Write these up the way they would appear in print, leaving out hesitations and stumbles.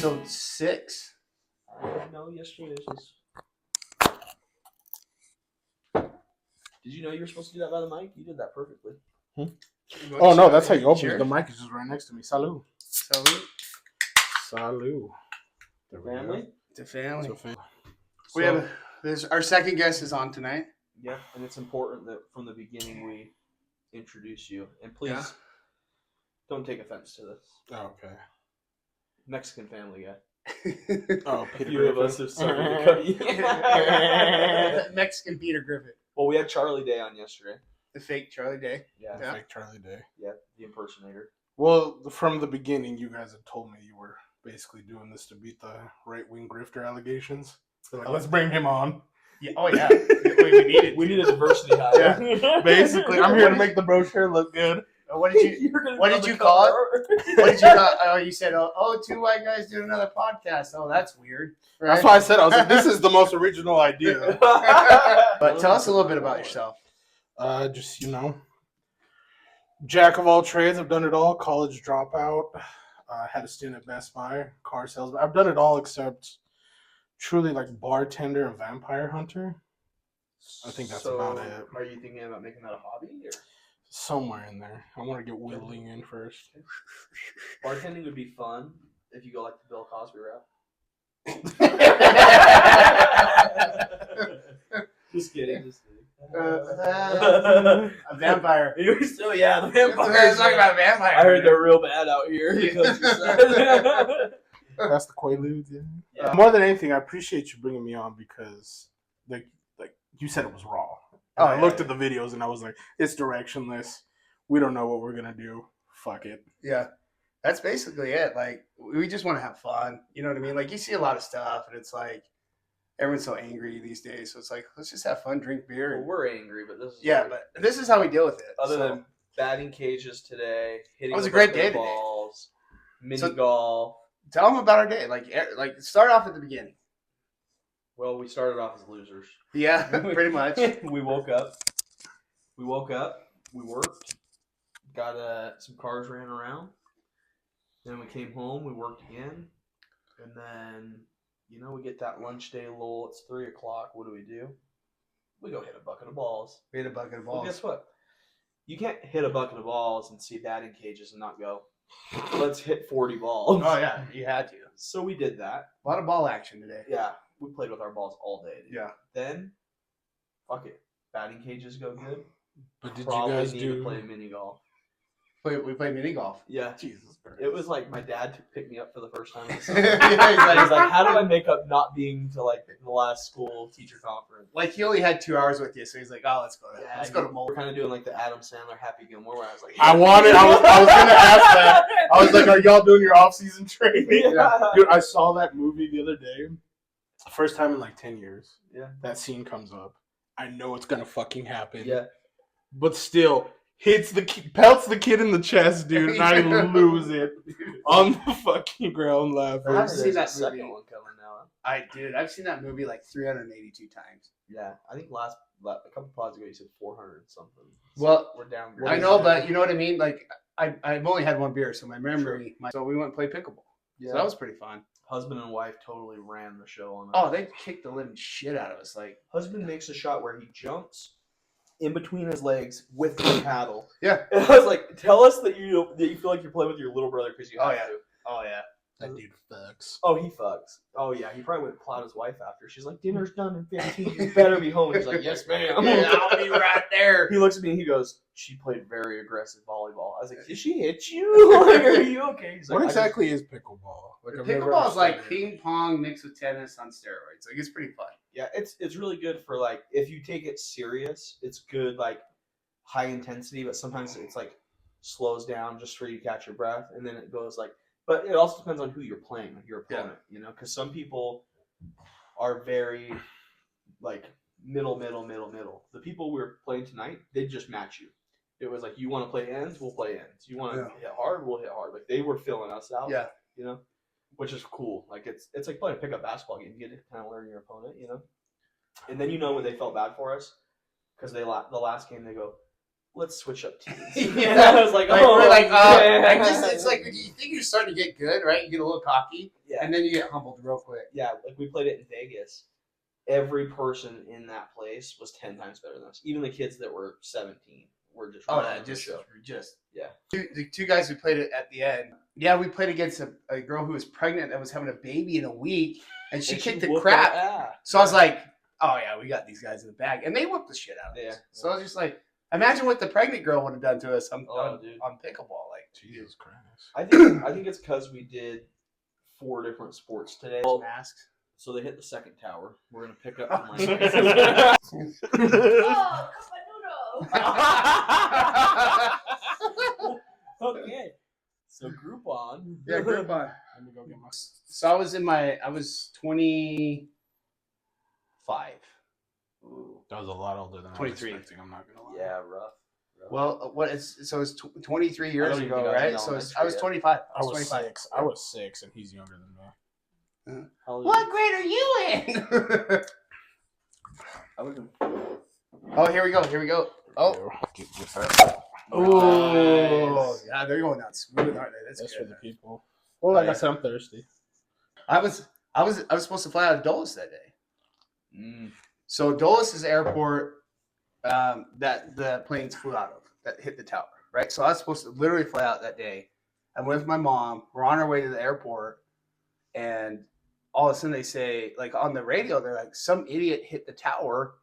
episode 6. No, yesterday was. Did you know you were supposed to do that by the mic? You did that perfectly. Oh, no, that's how you open it. The mic is just right next to me. Salud. Salud. The family? It's a family. So, We have our second guest is on tonight. Yeah, and it's important that from the beginning we introduce you. And please don't take offense to this. oh, okay. Mexican family guy. Oh, A few of us have started to cut you. Mexican Peter Griffin. Well, we had Charlie Day on yesterday. The fake Charlie Day. Yeah. Fake Charlie Day. Yeah, the impersonator. Well, from the beginning, you guys had told me you were basically doing this to beat the right-wing grifter allegations. So like, let's bring him on. Yeah. Oh, yeah. we need a diversity hire. Yeah. Basically, I'm here to make the brochure look good. What did you call it? What did you call it? Oh, you said, oh, two white guys doing another podcast. Oh, that's weird. Right? That's why I said, I was like, this is the most original idea. But tell us a little bit about yourself. Just, jack of all trades. I've done it all. College dropout. Had a stint at Best Buy. Car salesman. I've done it all except truly like bartender and vampire hunter. I think that's about it. Are you thinking about making that a hobby? Or? Somewhere in there. I want to get whittling in first. Bartending would be fun if you go like the Bill Cosby route. Just kidding. A vampire. You were still, the vampire. Let's talk about vampire. I heard they're real bad out here. That's the Quaaludes, yeah. More than anything, I appreciate you bringing me on because, like you said, it was raw. I looked at the videos and I was like, it's directionless. We don't know what we're gonna do. Fuck it. Yeah, that's basically it. Like, we just want to have fun. You know what I mean? Like, you see a lot of stuff, and it's like everyone's so angry these days. So it's like, let's just have fun, drink beer. Well, we're angry, but this is but this is how we deal with it. Other than batting cages today, hitting it was a great day balls, mini golf. Tell them about our day. Like start off at the beginning. Well, we started off as losers. Yeah, pretty much. We woke up. We worked. Got some cars ran around. Then we came home. We worked again. And then, we get that lunch day lull. It's 3 o'clock. What do? We go hit a bucket of balls. Well, guess what? You can't hit a bucket of balls and see batting cages and not go, let's hit 40 balls. Oh, yeah. You had to. So we did that. A lot of ball action today. Yeah. We played with our balls all day. Dude. Yeah. Then, fuck it. Batting cages go good. But did Probably you guys need to play mini golf. We played mini golf. Yeah. Jesus Christ. It was like my dad picked me up for the first time. He's Yeah, like, how do I make up not being to like the last school teacher conference? Like, he only had 2 hours with you, so he's like, oh, let's go to Mold. We're kind of doing like the Adam Sandler Happy Gilmore where I was like, I was going to ask that. I was like, are y'all doing your off-season training? Yeah. Dude, I saw that movie the other day. First time in like 10 years. Yeah. That scene comes up. I know it's going to fucking happen. Yeah. But still, pelts the kid in the chest, dude, and I lose it on the fucking ground laughing. I've seen that second movie. one coming now. I've seen that movie like 382 times. Yeah. I think a couple pods ago you said 400 something. So Well, we're down. I know, but you know what I mean? Like, I've only had one beer, so my memory. So we went and played pickleball. Yeah. So that was pretty fun. Husband and wife totally ran the show on us. Oh, they kicked the living shit out of us. Like, husband makes a shot where he jumps in between his legs with the paddle. Yeah. And I was like, tell us that you feel like you're playing with your little brother because you have to. Oh, yeah. That dude fucks. Oh, he fucks. Oh, yeah. He probably went and plowed his wife after. She's like, dinner's done in 15. You better be home. He's like, yes, ma'am. I'll be right there. He looks at me and he goes, she played very aggressive volleyball. I was like, did she hit you? Like, are you okay? He's like, what exactly is pickleball? Like, pickleball is like ping pong mixed with tennis on steroids. Like, it's pretty fun. Yeah, it's really good for, like, if you take it serious, it's good, like, high intensity, but sometimes it's, like, slows down just for you to catch your breath, and then it goes, like, but it also depends on who you're playing, like your opponent, because some people are very, like, middle. The people we were playing tonight, they'd just match you. It was like, you want to play ends, we'll play ends. You want to hit hard, we'll hit hard. Like, they were filling us out, which is cool. Like, it's like playing a pickup basketball game. You get to kind of learn your opponent, And then when they felt bad for us, because the last game they go, let's switch up teams. Yeah. I was like, Like, oh, we're like, yeah. I guess it's like you think you're starting to get good, right? You get a little cocky, Yeah. and then you get humbled real quick. Yeah, like we played it in Vegas. Every person in that place was 10 times better than us. Even the kids that were 17 were just running the show. Yeah. The two guys who played it at the end. Yeah, we played against a girl who was pregnant that was having a baby in a week, and she kicked the whooped crap. our ass. So I was like, oh yeah, we got these guys in the bag, and they whooped the shit out of us. Yeah. So I was just like, imagine what the pregnant girl would have done to us on pickleball. Like, Jesus Christ. I think it's because we did 4 different sports today. Masks. So they hit the second tower. We're gonna pick up from Oh, Okay. So Groupon. Yeah, Groupon. Let me go get my. So I was 25. Ooh. That was a lot older than 23. I was expecting. I'm not gonna lie. Yeah, rough. Well, it's 23 I years don't even ago, think I was right? in So elementary I was yet. 25. I was 25. 6. I was 6, and he's younger than me. What grade are you in? I was in Oh, here we go. Oh, Get that. oh, yeah, they're going down smooth, aren't they? That's That's for good. the people. Well, like Yeah. I said, I'm thirsty. I was supposed to fly out of Dulles that day. Mm. So Dulles is the airport that the planes flew out of, that hit the tower, right? So I was supposed to literally fly out that day. I'm with my mom. We're on our way to the airport, and all of a sudden they say, like on the radio, they're like, some idiot hit the tower,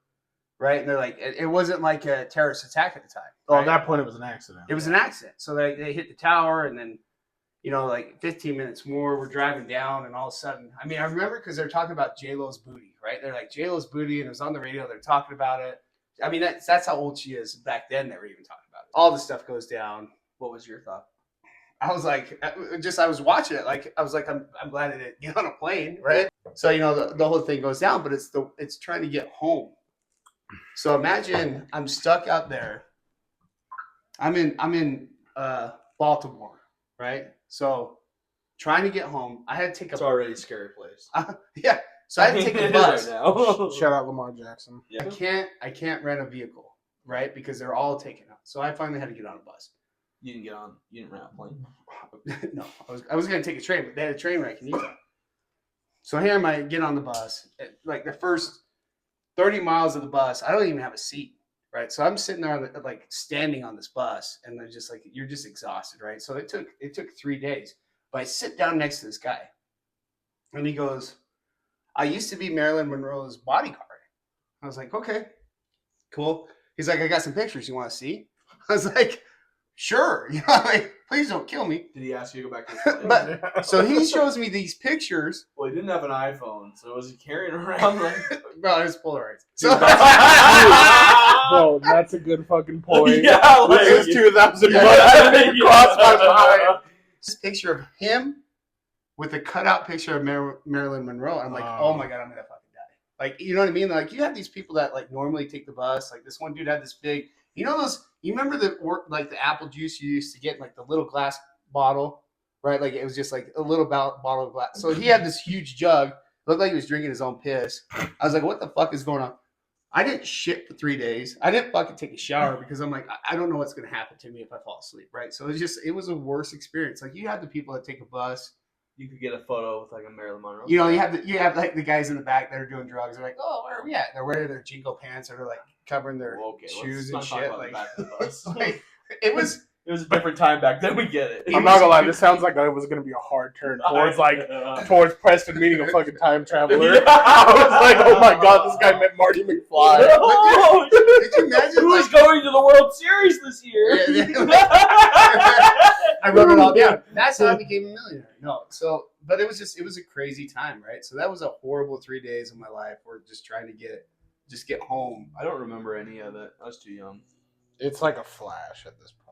right? And they're like, it wasn't like a terrorist attack at the time. Oh, right? at that point, it was an accident. It was an accident. So they hit the tower, and then, like 15 minutes more, we're driving down, and all of a sudden, I remember because they're talking about J-Lo's booty, right? They're like, J-Lo's booty, and it was on the radio. They're talking about it. That's how old she is. Back then, they were even talking about it. All the stuff goes down. What was your thought? I was like, I was watching it. Like, I was like, I'm glad I didn't get on a plane, right? So, the whole thing goes down, but it's trying to get home. So imagine I'm stuck out there. I'm in Baltimore, right? So trying to get home, I had to take It's already a scary place. yeah. So I had to take a It is bus. right now. Shout out Lamar Jackson. Yeah. I can't rent a vehicle, right? Because they're all taken out. So I finally had to get on a bus. You didn't rent a plane. No, I was gonna take a train, but they had a train wreck in Utah. So here I get on the bus. Like the first 30 miles of the bus, I don't even have a seat, right? So I'm sitting there standing on this bus, and they're just like, you're just exhausted, right? So it took 3 days. But I sit down next to this guy, and he goes, I used to be Marilyn Monroe's bodyguard. I was like, okay, cool. He's like, I got some pictures you want to see? I was like, sure. Please don't kill me. Did he ask you to go back to his plane? But so he shows me these pictures. Well, he didn't have an iPhone, so was he carrying around like? Bro, it was Polaroids. So Bro, that's a good fucking point. Yeah, like, This is 2001. Yeah. I didn't even cross my mind. this picture of him with a cutout picture of Marilyn Monroe. I'm like, oh my God, I'm gonna fucking die. Like, you know what I mean? Like, you have these people that like normally take the bus. Like this one dude had this big, you remember the apple juice you used to get in like the little glass bottle, right? Like it was just like a little bottle of glass. So he had this huge jug. Looked like he was drinking his own piss. I was like, what the fuck is going on? I didn't shit for 3 days. I didn't fucking take a shower because I'm like, I don't know what's going to happen to me if I fall asleep, right? So it was a worse experience. Like you have the people that take a bus. you could get a photo with like a Marilyn Monroe. You have like the guys in the back that are doing drugs. They're like, oh, where are we at? They're wearing their jingle pants or they're like covering their shoes and let's not talk shit. about Like, the back of the bus. like, it was. It was a different time back then. We get it. I'm not gonna lie, this sounds like it was gonna be a hard turn towards Preston meeting a fucking time traveler. Yeah. I was like, oh my God, this guy met Marty McFly. Oh, Did you imagine? who's Like, going to the World Series this year? I wrote it all down. That's how I became a millionaire. No, but it was a crazy time, right? So that was a horrible 3 days of my life. We're just trying to get home. I don't remember any of it. I was too young. It's like a flash at this point.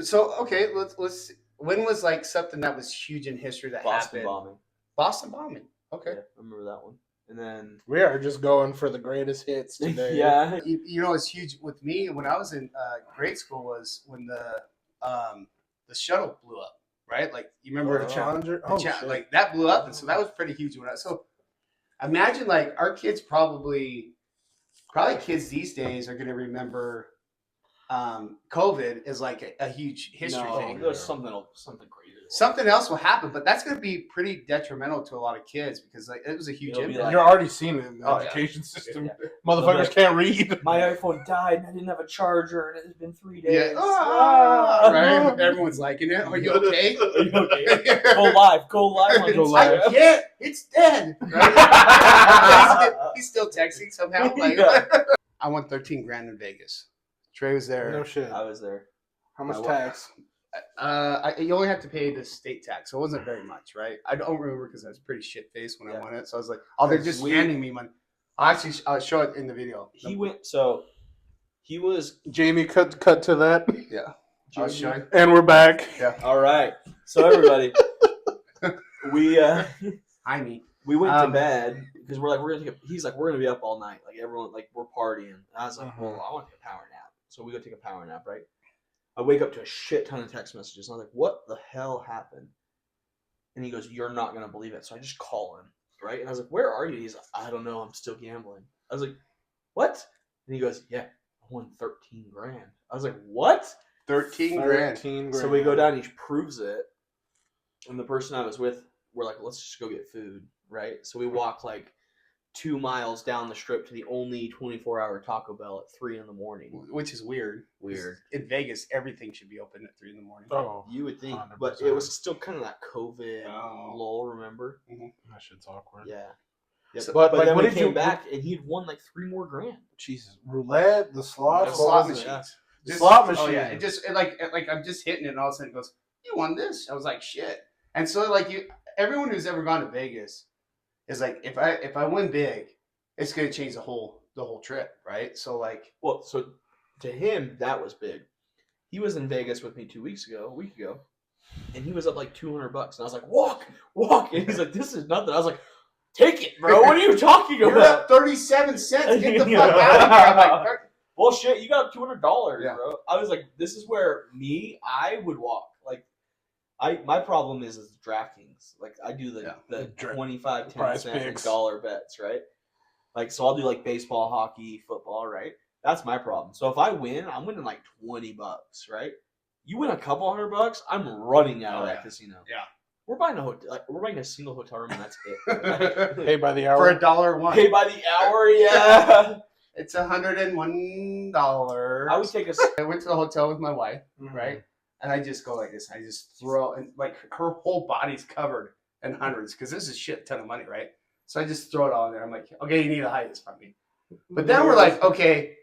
So okay, let's. When was like something that was huge in history that Boston happened? bombing. Boston bombing. Okay. Yeah, I remember that one. And then We are just going for the greatest hits today. yeah, You know, it's huge with me when I was in grade school was when the shuttle blew up, right? Like you remember The Challenger? Shit. like that blew up, and so that was pretty huge when so imagine like our kids probably kids these days are going to remember COVID is like a huge history No, thing. there's something crazy. Something else will happen, but that's going to be pretty detrimental to a lot of kids because like, it was a huge It'll be impact. like- You're already seeing it in the Oh, yeah. education system. Yeah. Motherfuckers Like, can't read. My iPhone died and I didn't have a charger and it's been 3 days. Yeah. Ah, right? Everyone's liking it. Are you okay? Are you okay? Go live on Go live. Instagram. I can't. It's dead. Right? he's still texting somehow. Like, Yeah. I won 13 grand in Vegas. Trey was there. No shit. I was there. How much I- tax? You only have to pay the state tax, so it wasn't very much, right? I don't remember because I was pretty shit faced when I Yeah. won it. So I was like, "Oh, they're just handing me money." I'll show it in the video. He went. So he was. Jamie, cut to that. Yeah, I'll show you. And we're back. Yeah, All right. So everybody, we I mean, we went to bed because we're gonna take. He's like, we're gonna be up all night. Like everyone, like we're partying. And I was like, well, I want to take a power nap. So we go take a power nap, right? I wake up to a shit ton of text messages. And I'm like, what the hell happened? And he goes, you're not going to believe it. So I just call him, right? And I was like, where are you? He's like, I don't know. I'm still gambling. I was like, what? And he goes, yeah, I won 13 grand. I was like, what? 13 grand. 13 grand. So we go down, he proves it. And the person I was with, we're like, let's just go get food, right? So we walk like 2 miles down the strip to the only 24-hour Taco Bell at 3 in the morning. Which is weird. Weird. In Vegas, everything should be open at 3 in the morning. Oh, You would think, 100%. but it was still kind of that COVID Oh. lull, remember? that shit's awkward. Yeah. Yep. So- but, But like, then what we did came you- back and he'd won like 3 more grand. Jesus, roulette, the slots, The Yeah, what slot was it? machines. The Just- slot machine. Oh yeah, it just like I'm just hitting it, and all of a sudden it goes, "You won this." I was like, "Shit!" And so like everyone who's ever gone to Vegas is like, if I win big, it's gonna change the whole trip, right? So like, Well, so to him, that was big. He was in Vegas with me a week ago, and he was up like $200. And I was like, walk. And he's like, this is nothing. I was like, take it, bro. What are you talking you're about? up 37 cents. Get the fuck out of here! I'm like, Well, shit, you got up $200, Yeah. bro. I was like, this is where I would walk. Like, my problem is DraftKings. Like, I do the The 25, 10 prize cent, and picks. dollar bets, right? Like, so I'll do like baseball, hockey, football, right? That's my problem. So if I win, I'm winning like $20, right? You win a couple $100, I'm running out of that casino. Yeah. We're buying a hotel. Like, we're buying a single hotel room, and that's it. Pay by the hour. for $1. Pay by the hour, yeah. It's $101. I would take a. I went to the hotel with my wife, Mhm. right? And I just go like this. I just throw, and like her whole body's covered in hundreds because this is a shit ton of money, right? So I just throw it all in there. I'm like, okay, you need to hide this from me. But then we're like, okay,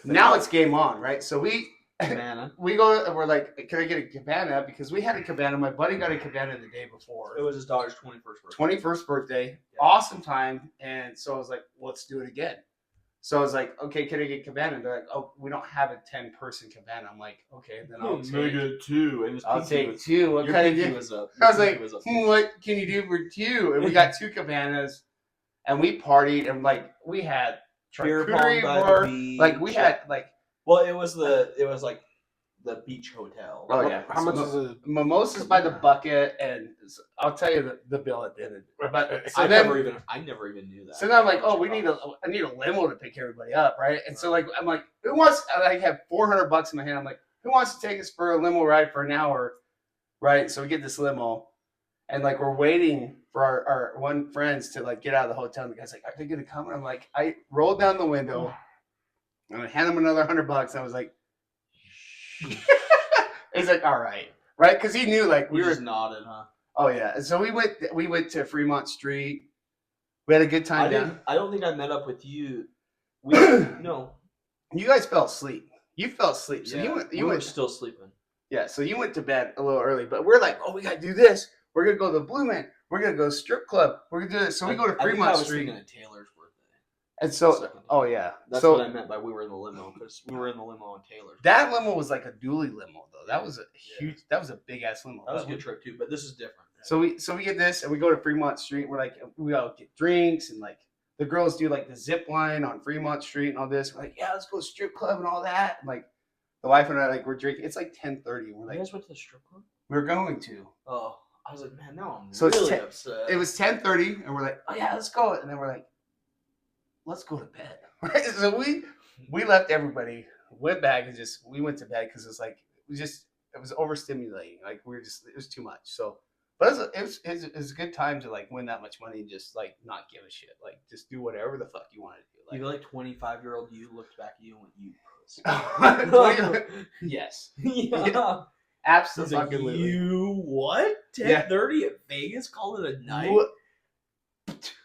now it's game on, right? So we Cabana. go and we're like, can I get a cabana? Because we had a cabana. My buddy got a cabana the day before. It was his daughter's 21st birthday. 21st birthday, Yeah. awesome time. And so I was like, let's do it again. So I was like, okay, can I get cabana? And they're like, oh, we don't have a 10-person cabana. I'm like, okay, then I'll take it 2. And his I'll pinky take was, 2. What your kind of pinky do? was up. I was Your like, pinky was up. what can you do for 2? And we got 2 cabanas, and we partied, and like we had Beer pong charcuterie by the board, beach. like we had like Well, it was like the beach hotel. Oh, yeah. How much is it? mimosas by the bucket, and I'll tell you the bill at the end. But so I then, never even knew that. so then I'm like, oh, I need a limo to pick everybody up, right? And so like I'm like, who wants? I have $400 in my hand. I'm like, who wants to take us for a limo ride for an hour, right? So we get this limo, and like we're waiting for our one friends to like get out of the hotel. And the guy's like, are they gonna come? And I'm like, I rolled down the window, and I hand him another $100. I was like, he's like, all right, because he knew like we we were. just nodded, huh? Oh yeah, and so we went to Fremont Street. We had a good time down. I don't think I met up with you. No. You guys fell asleep. You fell asleep. So Yeah, you were went still sleeping. Yeah, so you went to bed a little early, but we're like, oh, we gotta do this. We're gonna go to the Blue Man. We're gonna go to strip club. We're gonna do this. So we go to I think Fremont I was Street. thinking of Taylor's birthday. And so, Second. oh yeah, That's so what I meant by we were in the limo, because we were in the limo on Taylor's. that limo was like a dually limo though. That was a huge. That was a big ass limo. That was a good trip too, but this is different. So we get this and we go to Fremont Street. We're like, we all get drinks and like the girls do like the zip line on Fremont Street and all this. We're like, yeah, let's go to strip club and all that. And like the wife and I like we're drinking. It's like 10:30. We're You like, guys went to the strip club? we're going to. Oh, I was like, man, now I'm So it's really 10 upset. It was 10:30 and we're like, oh yeah, let's go. And then we're like, let's go to bed. Right? So we left everybody went back and we went to bed because it was overstimulating. Like it was too much. So, but it was a good time to like win that much money and just like not give a shit. Like just do whatever the fuck you want to do. You feel like 25-year-old you looked back at you and went, "You pussy." Yes. Yeah. Absolutely. You what? 10:30 at Vegas? Call it a night?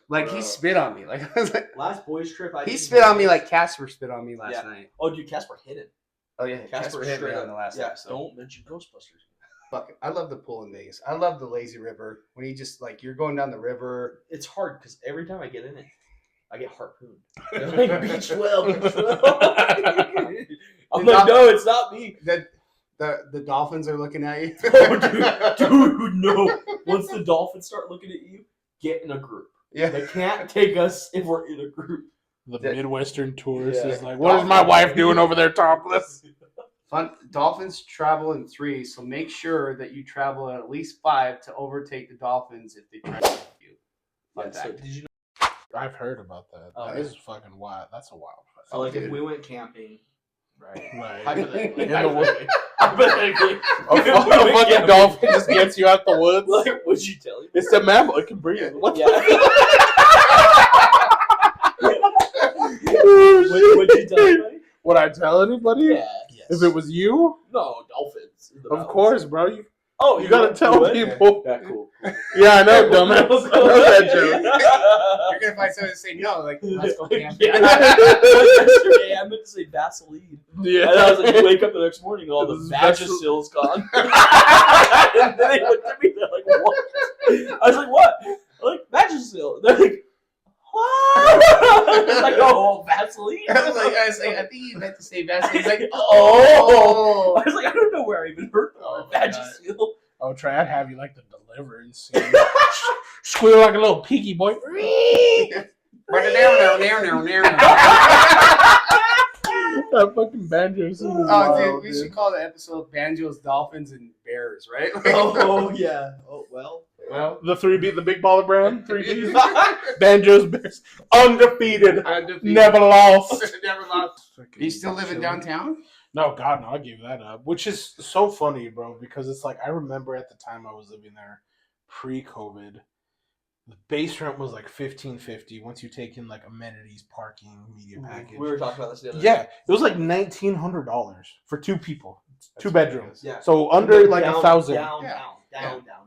Like he spit on me. Like I was like, last boys trip. he spit on me like Casper spit on me last night. Oh, dude, Casper hit it. Oh yeah, Casper hit me on the last episode. Don't mention Ghostbusters. Fuck it. I love the pool in Vegas. I love the lazy river when you just like you're going down the river. It's hard because every time I get in it, I get harpooned. They're like, beach well. I'm like, no, it's not me. The dolphins are looking at you. Oh, dude, no. Once the dolphins start looking at you, get in a group. Yeah. They can't take us if we're in a group. The Midwestern tourist Yeah. is like, what is my wife doing over there topless? Fun. Dolphins travel in 3, so make sure that you travel at least 5 to overtake the dolphins if they try to hit you. Fun So fact. did you know? I've heard about that. Oh, That yeah. is fucking wild. That's a wild fact. So, like, dude. if we went camping, right? Right. Hypothetically. In the woods. Hypothetically. A fucking dolphin just gets you out the woods. Like, would you tell him? It's a mammal. It can breathe. What Yeah. the Would you tell anybody? Would I tell anybody? Yeah. Yes. If it was you? No, dolphins. The Of mountains. course, bro. You You gotta would? tell You would? people. Yeah, cool. Yeah, I know, dumbass. I know that joke. You're gonna find someone to say no, like let's go camping. Yeah. Yesterday, I meant to say Vaseline. Yeah. And I was like, you wake up the next morning, all the This is Vagisil's gone. And then they looked at me, they're like, what? I was like, what? I'm like, Vagisil. They're like, what? I was like, oh, Vaseline? I was like, I think you meant to say Vaseline. He's like, oh. I was like, I don't know where I even heard the word my Vagisil. Oh, Trey, I'd have you like the deliverance scene. Squeal like a little piggy boy. That fucking banjo scene is Oh, wild, dude, we should call the episode Banjos, Dolphins, and Bears, right? Oh, yeah. Oh, well. Well, The 3B, the big baller brand. 3Bs. Banjos, Bears. Undefeated. undefeated. Never lost. Never lost. Are you still living downtown? No, God, no, I gave that up. Which is so funny, bro, because it's like I remember at the time I was living there pre-COVID, the base rent was like $1,550 once you take in like amenities, parking, media package. We were talking about this the other day. Yeah, it was like $1,900 for 2 people, 2 bedrooms. Yeah. So under like Down, 1,000. Down.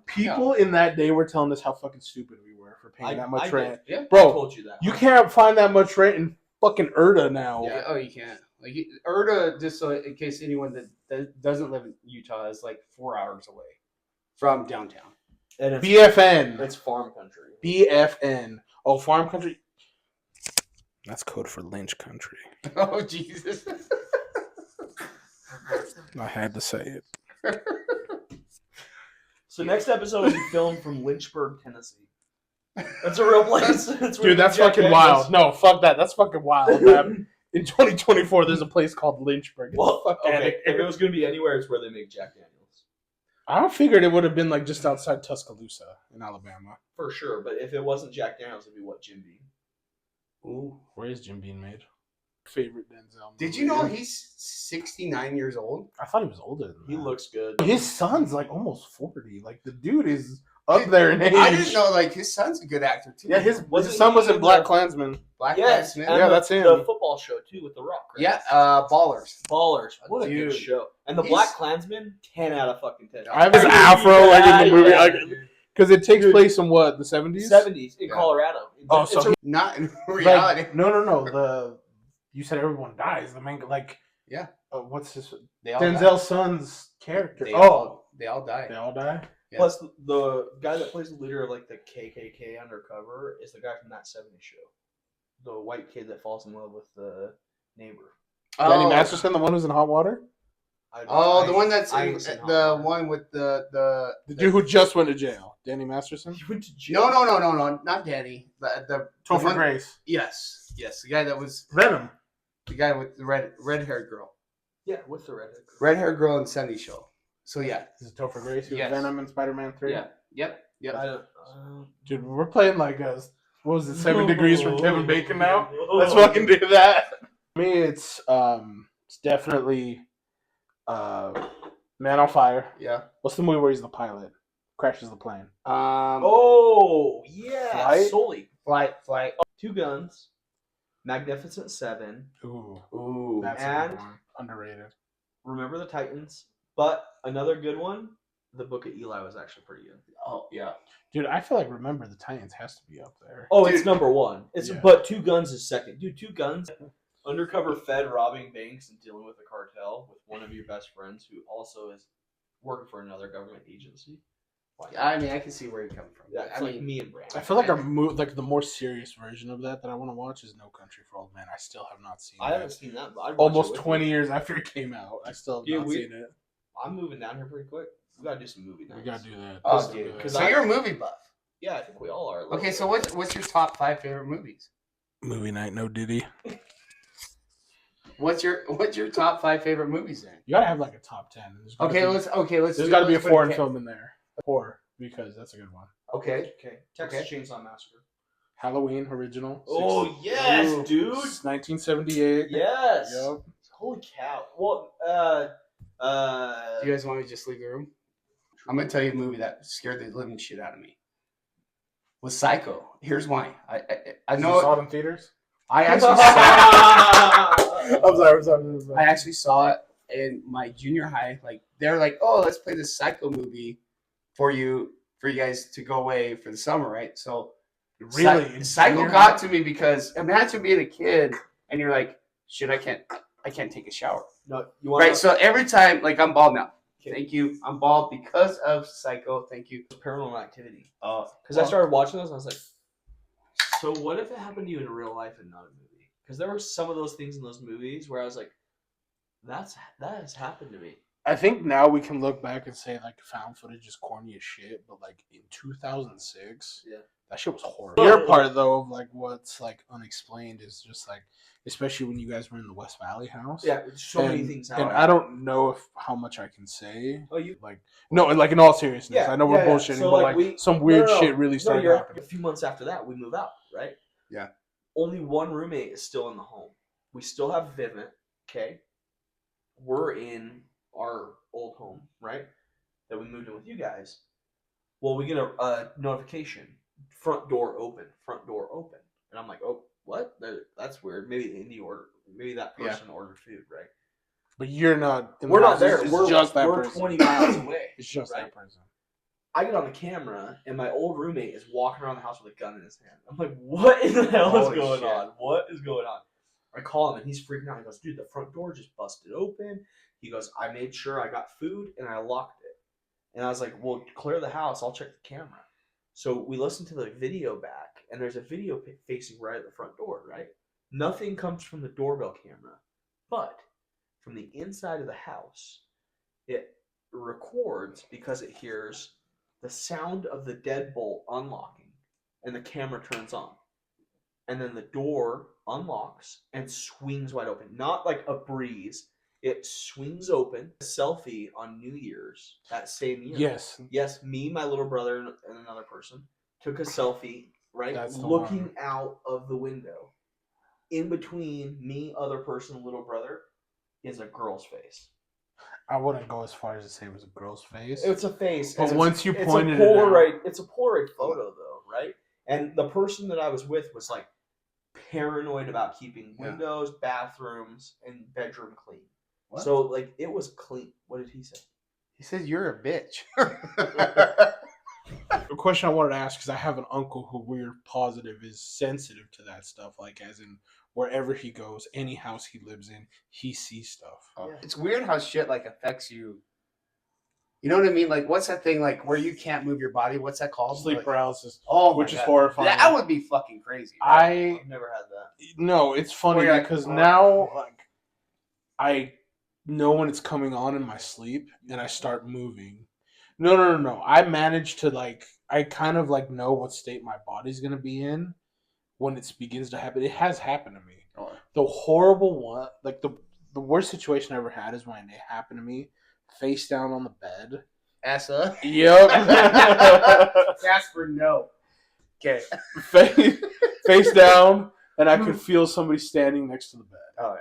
People in that day were telling us how fucking stupid we were for paying that much I rent. Yeah. I Bro, told you that. you can't find that much rent in fucking Erda now. Yeah. Oh, you can't. Like Erda, just so in case anyone that doesn't live in Utah, is like 4 hours away from downtown. And it's, BFN. it's farm country. BFN. Oh, farm country. That's code for lynch country. Oh Jesus! I had to say it. So next episode will be filmed from Lynchburg, Tennessee. That's a real place. That's where Dude, that's Jack fucking Daniels- wild. No, fuck that. That's fucking wild, man. In 2024, there's a place called Lynchburg. Well, Fuck outta okay. here. If it was going to be anywhere, it's where they make Jack Daniels. I figured it would have been like just outside Tuscaloosa in Alabama. For sure. But if it wasn't Jack Daniels, it'd be what, Jim Beam? Ooh. Where is Jim Beam made? Favorite Denzel. Did you know he's 69 years old? I thought he was older than He that. looks good. His son's like almost 40. Like the dude is up there in age. I didn't know. Like his son's a good actor too. Yeah, his Wasn't son was he in Black the- Klansman. Black Yes. Klansman. and Yeah, the- that's him. The football show, too, with The Rock. Right? Yeah, Ballers. Ballers. What a Dude. good show. And the He's- Black Klansman, 10 out of fucking 10. I have his afro like in the movie, Yeah, like dude. because it takes Dude. place in what, the 70s? 70s in Yeah. Colorado. Oh, It's so a- Not in Like, reality. no. You said everyone dies. The main Yeah. what's his They all die. Denzel's son's character? They They all die. die. Yeah. Plus, the guy that plays the leader of like the KKK undercover is the guy from That 70s Show. The white kid that falls in love with the neighbor. Danny Oh. Masterson, the one who's in Hot Water. The one that's I in, ain't seen Hot the Water. one with the The dude who just went to jail. Danny Masterson. He went to jail. No, not Danny. The Topher one- Grace. Yes, the guy that was Venom. the guy with the red haired girl, Yeah, with the redhead. red haired girl in 70 Show. So yeah, This is Topher Grace. He was Yes. Venom in Spider-Man 3. yep. I don't. Dude, we're playing like what was it, 7 Degrees from Kevin Bacon now? Let's fucking do that. For me, it's It's definitely Man on Fire. Yeah. What's the movie where he's the pilot? Crashes the plane. Oh yeah, Flight? Sully. Flight. Two Guns, Magnificent Seven. Ooh. That's a And- good one. Underrated. Remember the Titans. But another good one, The Book of Eli was actually pretty good. Oh yeah. Dude, I feel like Remember the Titans has to be up there. Oh, Dude. it's number one. Yeah. But Two Guns is second. Dude, Two Guns, undercover Fed robbing banks and dealing with a cartel with one of your best friends who also is working for another government agency. I mean, I can see where you're coming from. Yeah, it's I like mean, me and Brandon. I feel like like the more serious version of that I want to watch is No Country for Old Men. I still have not seen I it. haven't seen that, but I'd watch Almost it with 20 you. years after it came out. I still have Dude, not seen it. I'm moving down here pretty quick. We gotta do some movie nights. We gotta do that. Oh, Let's do dude. that. 'Cause So you're a movie buff. Yeah, I think we all are. a little Okay, bit. so what's your top 5 favorite movies? Movie night, no Diddy. What's your top 5 favorite movies then? You gotta have like a top 10. There's gotta Let's. There's got to be a let's put foreign ca- film in there. 4, because that's a good one. Okay. Okay, Texas Chainsaw Massacre. Halloween original. Oh yes, Ooh. dude. 1978. Yes. Yup. Holy cow. Well, Do you guys want me to just leave the room? I'm gonna tell you a movie that scared the living shit out of me. Was Psycho. Here's why. I You know. saw it in theaters? I actually saw. I'm sorry. I actually saw it in my junior high. Like they're like, oh, let's play this Psycho movie for you guys to go away for the summer, right? So Really? In Psycho junior got high? to me because imagine being a kid and you're like, shit, I can't take a shower. no, you want Right. So every time, like I'm bald now. Okay. Thank you. I'm bald because of Psycho. Thank you. Paranormal Activity? Oh, Because I started watching those, and I was like, so what if it happened to you in real life and not a movie? Because there were some of those things in those movies where I was like, that has happened to me. I think now we can look back and say like found footage is corny as shit, but like in 2006, Yeah. that shit was horrible. Your part though of like what's like unexplained is just like, especially when you guys were in the West Valley house. Yeah, so many things And happened. I don't know how much I can say. Oh, you? Like no, like in all seriousness, Yeah, I know we're yeah. bullshitting, So, but like, like some weird shit really No, started you're happening. a few months after that, we move out, right? Yeah. Only one roommate is still in the home. We still have Vivint, okay? We're in our old home, right? That we moved in with you guys. Well, we get a notification. Front door open. And I'm like, oh, what? That's weird. Maybe that person ordered food, right? But you're not. In the We're not house. there. It's We're just that we're person. 20 miles away. It's just right? that person. I get on the camera, and my old roommate is walking around the house with a gun in his hand. I'm like, what in the hell is Holy going shit. on? What is going on? I call him, and he's freaking out. He goes, dude, the front door just busted open. He goes, I made sure I got food, and I locked it. And I was like, well, clear the house. I'll check the camera. So we listen to the video back, and there's a video facing right at the front door, right? Nothing comes from the doorbell camera. But from the inside of the house, it records because it hears the sound of the deadbolt unlocking, and the camera turns on. And then the door unlocks and swings wide open. Not like a breeze. It swings open. A selfie on New Year's that same year. Yes. Yes, me, my little brother, and another person took a selfie, right? That's the Looking one. out of the window. In between me, other person, and little brother is a girl's face. I wouldn't go as far as to say it was a girl's face. It's a face. But and once you it's pointed a it out- Polaroid, it's a Polaroid photo though, right? And the person that I was with was like paranoid about keeping windows, bathrooms, and bedroom clean. What? So like it was clean. What did he say? He says you're a bitch. A question I wanted to ask, because I have an uncle who we're positive is sensitive to that stuff, like as in wherever he goes, any house he lives in, he sees stuff. Oh, it's weird how shit like affects you. You know what I mean? Like, what's that thing like where you can't move your body? What's that called? Sleep Like, paralysis, oh, my which is God. horrifying. That would be fucking crazy. Right? I've never had that. No, it's funny Where you're like, because oh. now like I know when it's coming on in my sleep and I start moving. No. I manage to like I kind of like know what state my body's gonna be in when it begins to happen. It has happened to me. Oh. The horrible one, like the worst situation I ever had is when it happened to me, face down on the bed. Ass up. Yep. Jasper, no. Okay. face down, and I could feel somebody standing next to the bed. Oh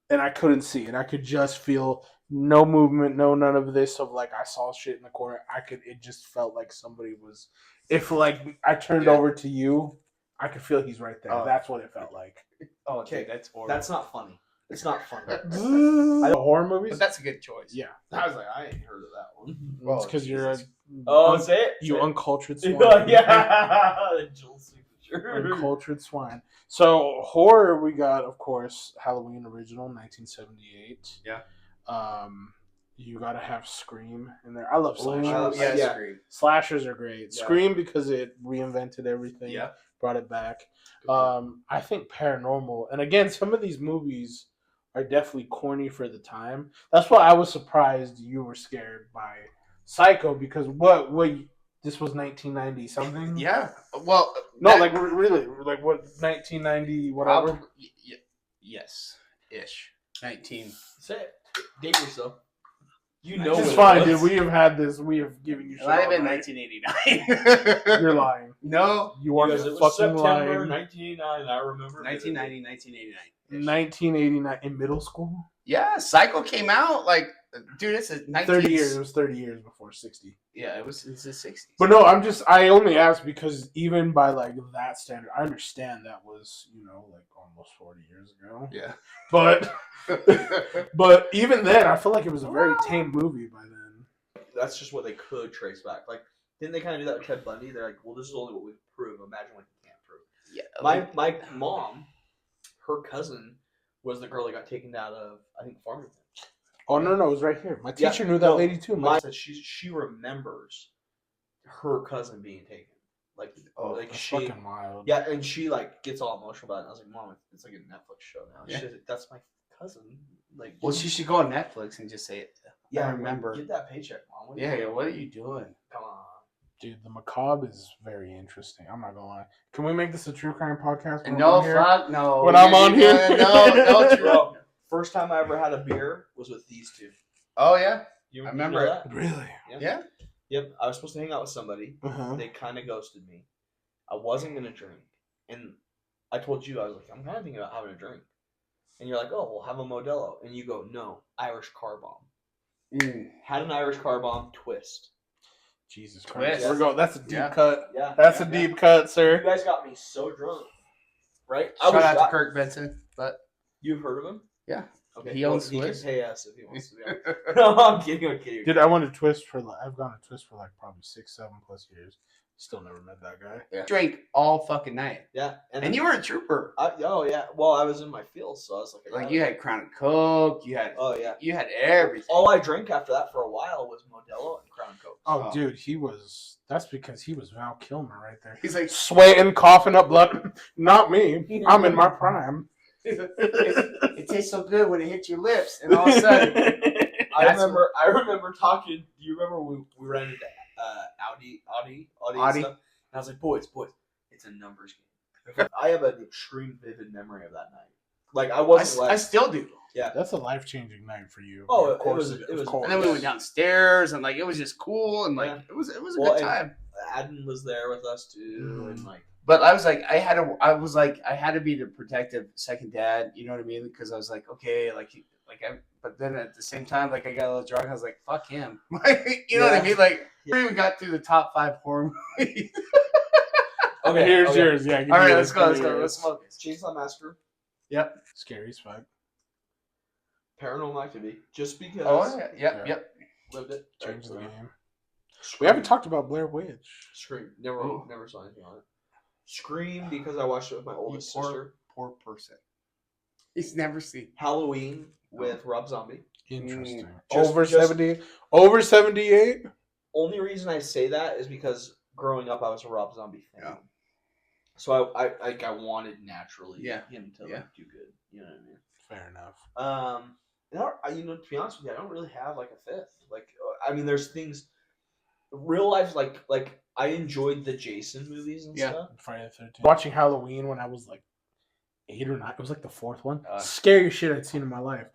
and I couldn't see, and I could just feel no movement, no none of this of like I saw shit in the corner. It just felt like somebody was. If like I turned over to you, I could feel he's right there. Oh. That's what it felt like. Oh, Okay, dude, that's horrible. That's not funny. It's not funny. Horror movies. But that's a good choice. Yeah, I was like, I ain't heard of that one. well, it's because you're a Say it. you Say it. uncultured swine. Yeah. Joel signature. Uncultured swine. So horror, we got of course Halloween original 1978. Yeah. You gotta have Scream in there. I love slashers. Oh, yeah. Scream. Slashers are great. Yeah. Scream because it reinvented everything. Yeah. Brought it back. I think paranormal, and again, some of these movies are definitely corny for the time. That's why I was surprised you were scared by Psycho, because what this was 1990 something. Yeah. Well, No, that- like really, like what 1990 whatever. probably, yes, ish. 19. Say it. Date yourself. You know It's what fine, it was. dude. We have had this. We have given you It shit. might have all been night. 1989. You're lying. No, You are Because it was fucking September lying. 1989. I remember. 1990, 1989. 1989 in middle school. Yeah, Psycho came out like, dude, it's a 19... 30 years. It was 30 years before 60. Yeah, it's the 60s. But no, I only asked because even by like that standard, I understand that was, like almost 40 years ago. Yeah. But even then, I feel like it was a very tame movie by then. That's just what they could trace back. Like, didn't they kind of do that with Ted Bundy? They're like, well, this is only what we can prove. Imagine what you can't prove. Yeah. My mom, her cousin, was the girl that got taken out of, I think, Farmington. Oh no, it was right here. My Yeah, teacher knew that no, lady too. Mine said she remembers her cousin being taken. Like, like That's she, fucking wild. yeah, and she like gets all emotional about it. And I was like, Mom, it's like a Netflix show now. Yeah. She's like, that's my cousin. Like, Well, she should go on Netflix and just say it. yeah, I remember. Get that paycheck, Mom. What are you Yeah, doing? what are you doing? Come on. Dude, the macabre is very interesting. I'm not gonna lie. Can we make this a true crime podcast? when No, I'm here? fuck, no. When I'm on here? No, true. Bro, first time I ever had a beer was with these two. Oh, yeah. You I remember know it. that? Really? Yeah. Yep. I was supposed to hang out with somebody. Uh-huh. They kind of ghosted me. I wasn't gonna drink, and I told you I was like, I'm kind of thinking about having a drink, and you're like, oh, we'll have a Modelo, and you go, no, Irish car bomb. Had an Irish car bomb twist. Jesus Twist. Christ. We're going. That's a deep Yeah. cut. Yeah. That's yeah, a yeah. deep cut, You sir. guys got me so drunk, right? Shout out to shocked. Kirk Benson, but You've heard of him? yeah. Okay. He owns He can Swiss. pay us if he wants to be on. No, I'm kidding. I'm kidding. Dude, I went to Twist for like, I've gone to Twist for like probably 6-7+ years. Still never met that guy. Yeah. Drank all fucking night. Yeah. And you were a trooper. Oh yeah. Well, I was in my field, so I was like, Like, you had Crown and Coke, you had Oh yeah. you had everything. All I drank after that for a while was Modelo and Crown Coke. Oh, Oh. dude, that's because he was Val Kilmer right there. He's like, Sweating, coughing up blood. Not me. I'm in my prime. it tastes so good when it hits your lips, and all of a sudden, I remember talking. Do you remember we ran into Audi and Audi? stuff? And I was like, boys, it's a numbers game. I have an extreme vivid memory of that night. Like I wasn't. I still do. That's a life-changing night for you. Oh, Of course it was. of course. And then we went downstairs, and like it was just cool, and like Yeah. it was a Well, good and- time. Adden was there with us too, and like But I was like, I had to be the protective second dad. You know what I mean? Because I was like, okay, but then at the same time, like I got a little drunk. I was like, fuck him. Like, you know what I Yeah. mean? Like we even got through the top 5 horror movies. Okay, here's okay. yours. Yeah. give All me right, yours, let's go. give me yours. Let's smoke this. Chainsaw Massacre, Yep. Scary as fuck. Paranormal Activity, just because Oh yeah. Yeah. Yep. lived it. Change the Right, game. We haven't talked about Blair Witch. Scream. Ooh. Never saw anything on it. Scream because I watched it with my oldest sister. Poor person. He's never seen. Halloween with Rob Zombie. Interesting. Just- over just- 70. Over 78. Only reason I say that is because growing up I was a Rob Zombie fan. Yeah. So I wanted naturally Yeah. him to Yeah. like, do good. You know what I mean? Fair enough. To be honest with you, I don't really have like a fifth. Like, I mean, there's things, real life, like I enjoyed the Jason movies and Yeah. stuff. Friday the 13th. Watching Halloween when I was like 8 or 9. It was like the 4th one. Uh. Scariest shit I'd seen in my life.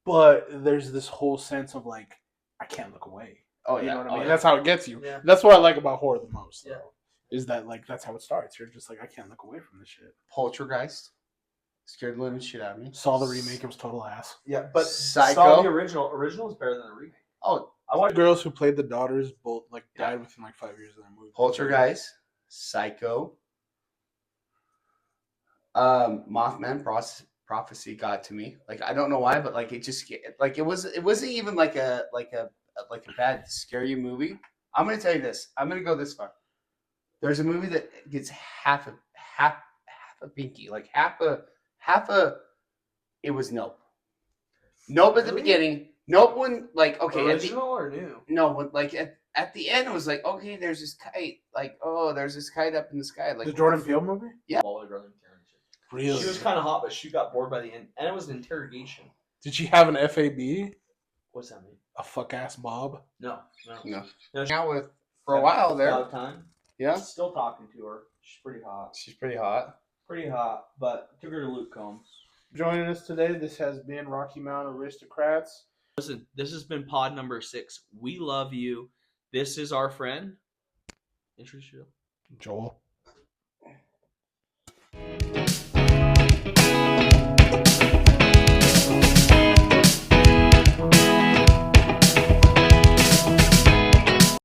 But there's this whole sense of like, I can't look away. Oh You yeah. know what I Oh, mean? yeah. That's how it gets you. Yeah. That's what I like about horror the most. Though, Yeah. Is that like that's how it starts. You're just like, I can't look away from this shit. Poltergeist. Scared the living shit out of me. Saw the remake. It was total ass. Yeah, but Psycho. saw the original. Original is better than the remake. Oh, I The watched. girls who played the daughters both like Yeah. died within like 5 years of that movie. Poltergeist, Psycho, Mothman Prophecy got to me. Like I don't know why, but like it just like it wasn't even like a bad scary movie. I'm gonna tell you this. I'm gonna go this far. There's a movie that gets half a pinky, like half a. It was Nope. Nope at the Really? beginning. Nope when like okay Original or new? no when like at the end it was like okay there's this kite like oh there's this kite up in the sky like The Jordan Peele movie? Yeah. Wally Brother interrogation. Really? She was kind of hot, but she got bored by the end, and it was an interrogation. Did she have an FAB? What's that mean? A fuck ass Bob? No. no. Now with for a while there. Out of time. Yeah, Still talking to her. She's pretty hot. she's pretty hot. Pretty hot, but took her to Luke Combs. Joining us today, this has been Rocky Mountain Aristocrats. Listen, this has been pod number 6. We love you. This is our friend. Introduce yourself. Joel.